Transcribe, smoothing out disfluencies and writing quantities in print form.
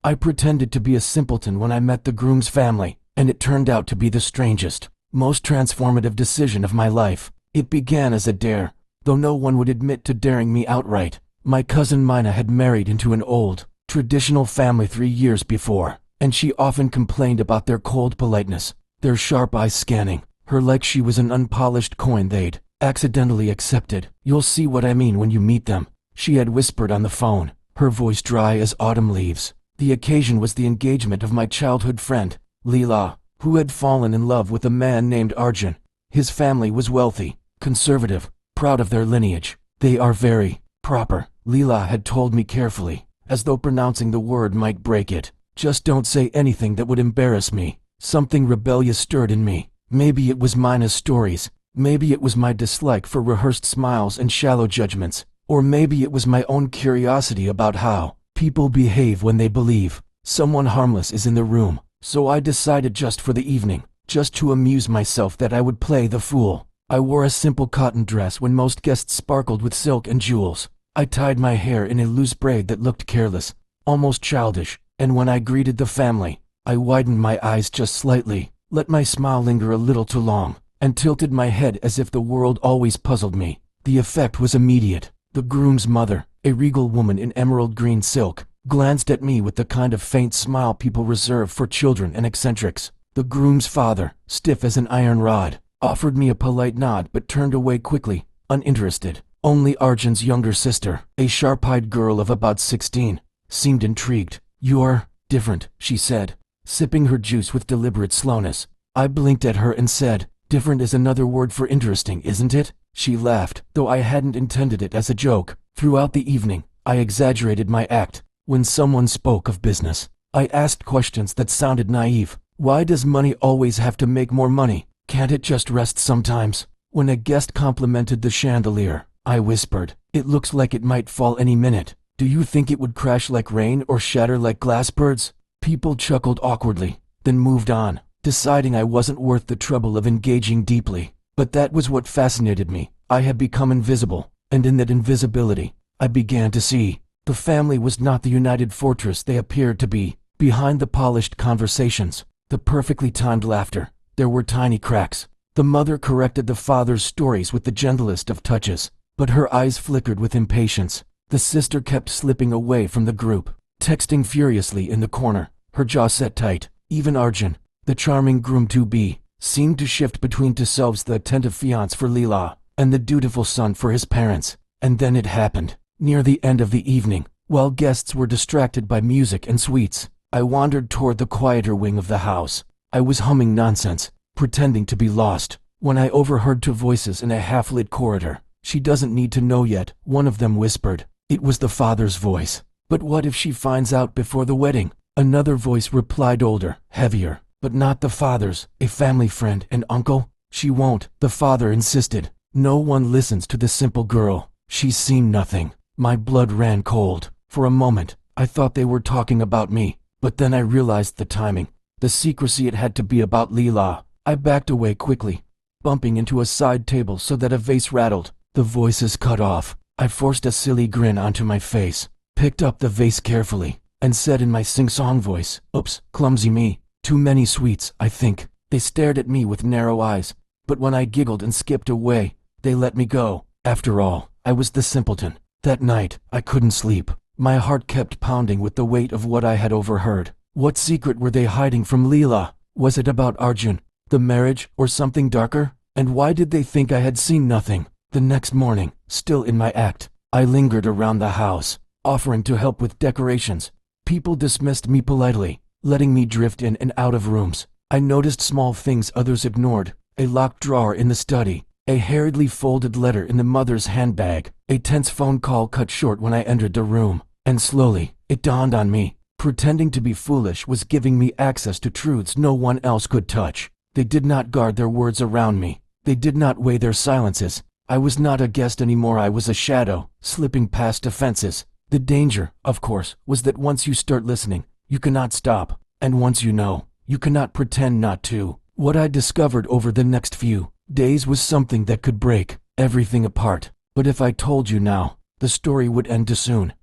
I pretended to be a simpleton when I met the groom's family, and it turned out to be the strangest, most transformative decision of my life. It began as a dare, though no one would admit to daring me outright. My cousin Mina had married into an old, traditional family 3 years before, and she often complained about their cold politeness, their sharp eyes scanning her like she was an unpolished coin they'd accidentally accepted. "You'll see what I mean when you meet them," she had whispered on the phone, her voice dry as autumn leaves. The occasion was the engagement of my childhood friend, Leela, who had fallen in love with a man named Arjun. His family was wealthy, conservative, proud of their lineage. "They are very proper," Leela had told me carefully, as though pronouncing the word might break it. "Just don't say anything that would embarrass me." Something rebellious stirred in me. Maybe it was Mina's stories, maybe it was my dislike for rehearsed smiles and shallow judgments, or maybe it was my own curiosity about how people behave when they believe someone harmless is in the room. So I decided just for the evening, just to amuse myself, that I would play the fool. I wore a simple cotton dress when most guests sparkled with silk and jewels. I tied my hair in a loose braid that looked careless, almost childish, and when I greeted the family, I widened my eyes just slightly, let my smile linger a little too long, and tilted my head as if the world always puzzled me. The effect was immediate. The groom's mother, a regal woman in emerald green silk, glanced at me with the kind of faint smile people reserve for children and eccentrics. The groom's father, stiff as an iron rod, offered me a polite nod but turned away quickly, uninterested. Only Arjun's younger sister, a sharp-eyed girl of about 16, seemed intrigued. "You're different," she said, sipping her juice with deliberate slowness. I blinked at her and said, "Different is another word for interesting, isn't it?" She laughed, though I hadn't intended it as a joke. Throughout the evening, I exaggerated my act. When someone spoke of business, I asked questions that sounded naive. Why does money always have to make more money? Can't it just rest sometimes? When a guest complimented the chandelier, I whispered, "It looks like it might fall any minute. Do you think it would crash like rain or shatter like glass birds?" People chuckled awkwardly, then moved on, deciding I wasn't worth the trouble of engaging deeply. But that was what fascinated me. I had become invisible, and in that invisibility, I began to see. The family was not the united fortress they appeared to be. Behind the polished conversations, the perfectly timed laughter, there were tiny cracks. The mother corrected the father's stories with the gentlest of touches, but her eyes flickered with impatience. The sister kept slipping away from the group, texting furiously in the corner, her jaw set tight. Even Arjun, the charming groom-to-be, seemed to shift between selves, the attentive fiancé for Leela and the dutiful son for his parents. And then it happened. Near the end of the evening, while guests were distracted by music and sweets, I wandered toward the quieter wing of the house. I was humming nonsense, pretending to be lost, when I overheard two voices in a half-lit corridor. "She doesn't need to know yet," one of them whispered. It was the father's voice. "But what if she finds out before the wedding?" Another voice replied, older, heavier, but not the father's, a family friend and uncle. "She won't," the father insisted. "No one listens to the simple girl. She's seen nothing." My blood ran cold. For a moment, I thought they were talking about me, but then I realized the timing, the secrecy. It had to be about Leela. I backed away quickly, bumping into a side table so that a vase rattled. The voices cut off. I forced a silly grin onto my face, picked up the vase carefully, and said in my sing-song voice, "Oops, clumsy me. Too many sweets, I think." They stared at me with narrow eyes, but when I giggled and skipped away, they let me go. After all, I was the simpleton. That night, I couldn't sleep. My heart kept pounding with the weight of what I had overheard. What secret were they hiding from Leela? Was it about Arjun, the marriage, or something darker? And why did they think I had seen nothing? The next morning, still in my act, I lingered around the house, offering to help with decorations. People dismissed me politely, letting me drift in and out of rooms. I noticed small things others ignored: a locked drawer in the study, a hurriedly folded letter in the mother's handbag, a tense phone call cut short when I entered the room. And slowly, it dawned on me. Pretending to be foolish was giving me access to truths no one else could touch. They did not guard their words around me. They did not weigh their silences. I was not a guest anymore. I was a shadow, slipping past defenses. The danger, of course, was that once you start listening, you cannot stop. And once you know, you cannot pretend not to. What I discovered over the next few days was something that could break everything apart. But if I told you now, the story would end too soon.